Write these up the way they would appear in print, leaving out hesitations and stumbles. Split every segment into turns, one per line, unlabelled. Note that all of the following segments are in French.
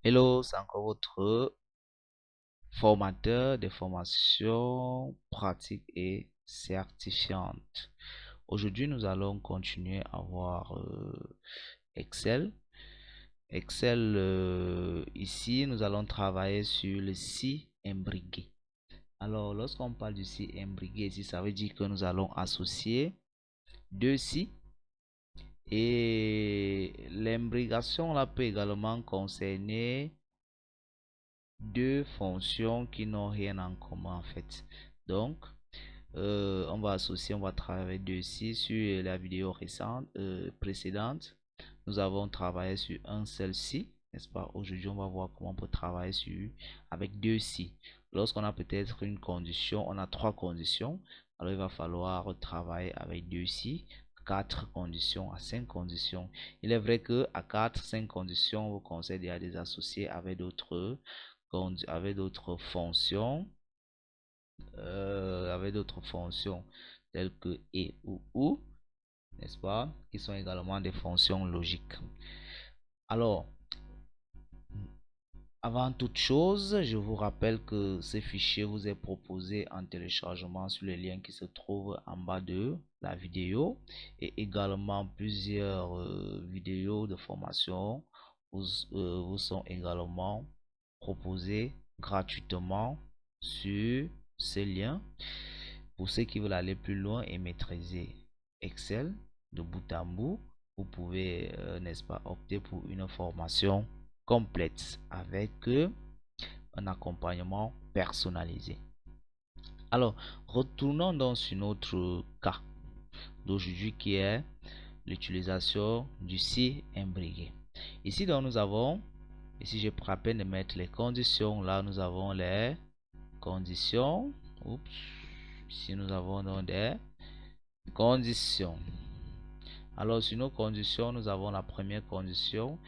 Hello, c'est encore votre formateur de formation pratique et certifiante. Aujourd'hui, nous allons continuer à voir Excel. Excel, ici, nous allons travailler sur le si imbriqué. Alors, lorsqu'on parle du si imbriqué, ici, ça veut dire que nous allons associer deux si. Et l'imbrication là peut également concerner deux fonctions qui n'ont rien en commun en fait. Donc, on va associer, on va travailler dessus sur la vidéo récente, précédente. Nous avons travaillé sur un seul si, n'est-ce pas? Aujourd'hui, on va voir comment on peut travailler sur avec deux si. Lorsqu'on a peut-être une condition, on a trois conditions. Alors, il va falloir travailler avec deux si, quatre conditions à cinq conditions. Il est vrai que à quatre, cinq conditions, on vous conseille déjà de les associer avec d'autres fonctions telles que et ou, n'est-ce pas, qui sont également des fonctions logiques. Alors, avant toute chose, je vous rappelle que ce fichier vous est proposé en téléchargement sur le lien qui se trouve en bas de la vidéo, et également plusieurs vidéos de formation vous sont également proposées gratuitement sur ce lien. Pour ceux qui veulent aller plus loin et maîtriser Excel de bout en bout, vous pouvez, n'est-ce pas, opter pour une formation complète avec un accompagnement personnalisé. Alors, retournons donc sur notre cas d'aujourd'hui qui est l'utilisation du si imbriqué. Ici, donc, nous avons, ici, je prends la peine de mettre les conditions. Là, nous avons les conditions. Oups. Ici, nous avons donc des conditions. Alors, sur nos conditions, nous avons la première condition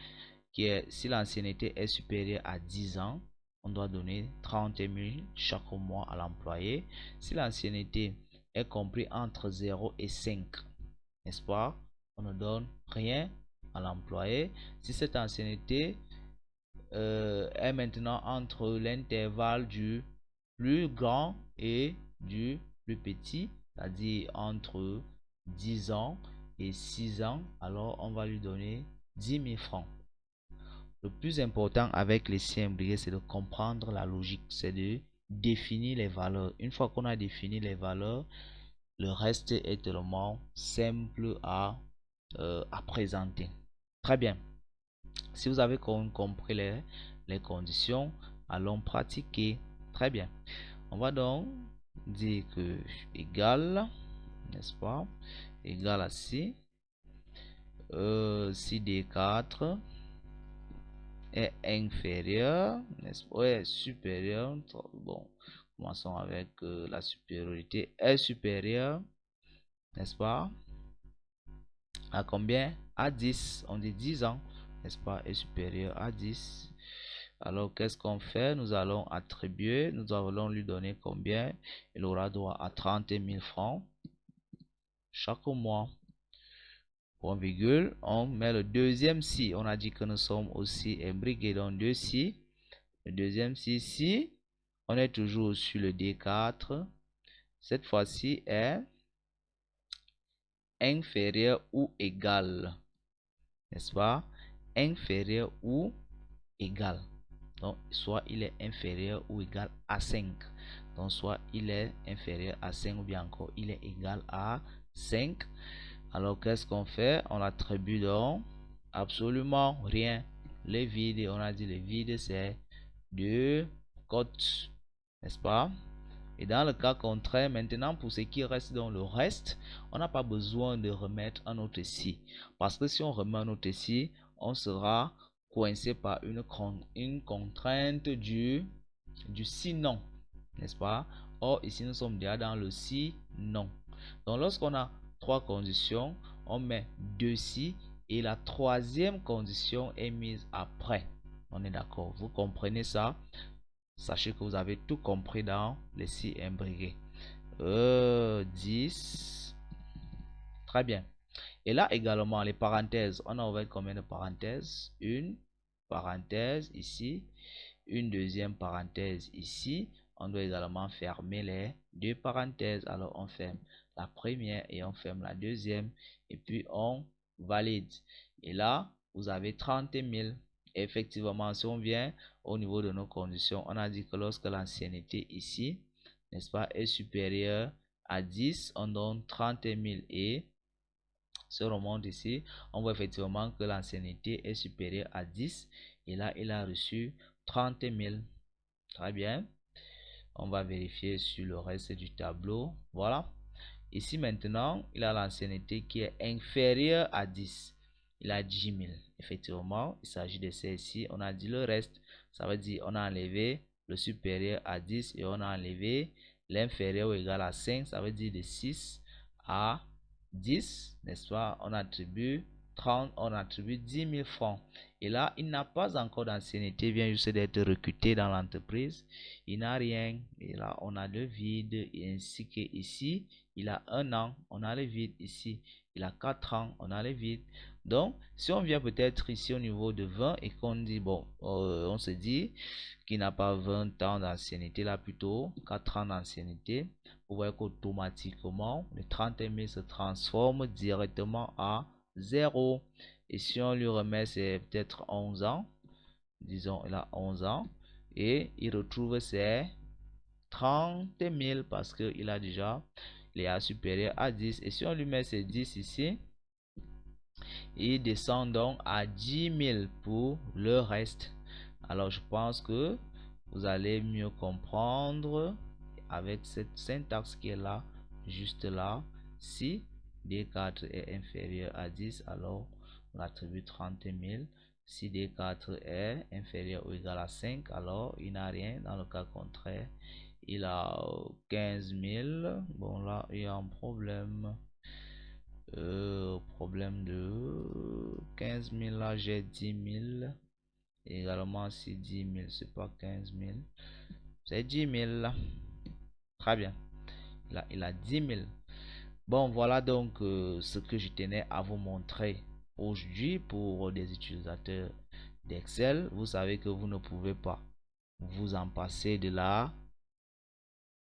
qui est si l'ancienneté est supérieure à 10 ans, on doit donner 30 000 chaque mois à l'employé. Si l'ancienneté est comprise entre 0 et 5, n'est-ce pas, on ne donne rien à l'employé. Si cette ancienneté est maintenant entre l'intervalle du plus grand et du plus petit, c'est-à-dire entre 10 ans et 6 ans, alors on va lui donner 10 000 francs. Le plus important avec les si imbriqués, c'est de comprendre la logique, c'est de définir les valeurs. Une fois qu'on a défini les valeurs, le reste est tellement simple à présenter. Très bien. Si vous avez compris les conditions, allons pratiquer. Très bien. On va donc dire que égal, n'est-ce pas, égal à si, si D4 est inférieur, n'est-ce pas, est supérieur. Bon, commençons avec la supériorité. Est supérieur, n'est-ce pas, à combien? À 10. On dit 10 ans, n'est-ce pas, est supérieur à 10. Alors, qu'est-ce qu'on fait? Nous allons attribuer, nous allons lui donner combien? Il aura droit à 30 000 francs chaque mois. Point virgule, on met le deuxième si. On a dit que nous sommes aussi imbriqués dans deux si. Le deuxième si, on est toujours sur le D4. Cette fois-ci est inférieur ou égal, n'est-ce pas? Inférieur ou égal. Donc, soit il est inférieur ou égal à 5. Donc, soit il est inférieur à 5 ou bien encore il est égal à 5. Alors, qu'est-ce qu'on fait? On attribue donc absolument rien. Les vides, on a dit les vides, c'est deux cotes, n'est-ce pas? Et dans le cas contraire, maintenant, pour ce qui reste dans le reste, on n'a pas besoin de remettre un autre ici. Parce que si on remet un autre ici, on sera coincé par une contrainte du si non, n'est-ce pas? Or, ici, nous sommes déjà dans le si non. Donc, lorsqu'on a trois conditions, on met deux si et la troisième condition est mise après. On est d'accord? Vous comprenez ça? Sachez que vous avez tout compris dans les si imbriqués. 10. Très bien. Et là également, les parenthèses. On a ouvert combien de parenthèses? Une parenthèse ici, une deuxième parenthèse ici. On doit également fermer les deux parenthèses. Alors on ferme la première et on ferme la deuxième et puis on valide. Et là, vous avez 30 000. Effectivement, si on vient au niveau de nos conditions, on a dit que lorsque l'ancienneté ici, n'est-ce pas, est supérieure à 10, on donne 30 000 et si on remonte ici, on voit effectivement que l'ancienneté est supérieure à 10 et là, il a reçu 30 000. Très bien. On va vérifier sur le reste du tableau. Voilà. Ici maintenant, il a l'ancienneté qui est inférieure à 10. Il a 10 000. Effectivement, il s'agit de ça ici. On a dit le reste. Ça veut dire on a enlevé le supérieur à 10 et on a enlevé l'inférieur ou égal à 5. Ça veut dire de 6 à 10, n'est-ce pas? On attribue 30, on attribue 10 000 francs. Et là, il n'a pas encore d'ancienneté, il vient juste d'être recruté dans l'entreprise. Il n'a rien. Et là, on a le vide. Ainsi que ici, il a 1 an, on a le vide. Ici, il a 4 ans, on a le vide. Donc, si on vient peut-être ici au niveau de 20 et qu'on dit, bon, on se dit qu'il n'a pas 20 ans d'ancienneté, là plutôt 4 ans d'ancienneté, vous voyez qu'automatiquement, le 30 000 se transforme directement à 0. Et si on lui remet, c'est peut-être 11 ans, disons, il a 11 ans, et il retrouve ses 30 000 parce qu'il a déjà, il est supérieur à 10. Et si on lui met ses 10 ici, il descend donc à 10 000 pour le reste. Alors je pense que vous allez mieux comprendre avec cette syntaxe qui est là, juste là. Si D4 est inférieur à 10, alors on attribue 30 000. Si D4 est inférieur ou égal à 5, alors il n'a rien. Dans le cas contraire, il a 15 000. Bon, là, il y a un problème. Problème de 15 000. Là, j'ai 10 000. Également, si 10 000, c'est pas 15 000. C'est 10 000. Très bien. Là, il a 10 000. Bon, voilà donc ce que je tenais à vous montrer aujourd'hui pour des utilisateurs d'Excel. Vous savez que vous ne pouvez pas vous en passer de la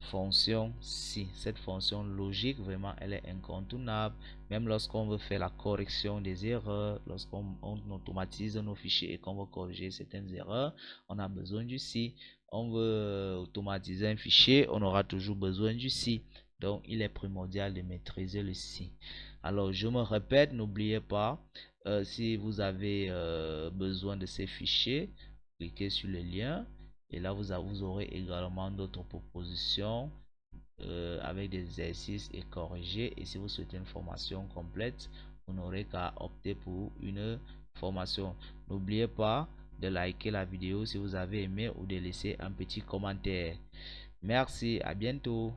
fonction si. Cette fonction logique, vraiment, elle est incontournable. Même lorsqu'on veut faire la correction des erreurs, lorsqu'on automatise nos fichiers et qu'on veut corriger certaines erreurs, on a besoin du si. On veut automatiser un fichier, on aura toujours besoin du si. Donc, il est primordial de maîtriser le si. Alors, je me répète, n'oubliez pas, si vous avez besoin de ces fichiers, cliquez sur le lien. Et là, vous aurez également d'autres propositions avec des exercices et corrigés. Et si vous souhaitez une formation complète, vous n'aurez qu'à opter pour une formation. N'oubliez pas de liker la vidéo si vous avez aimé ou de laisser un petit commentaire. Merci, à bientôt.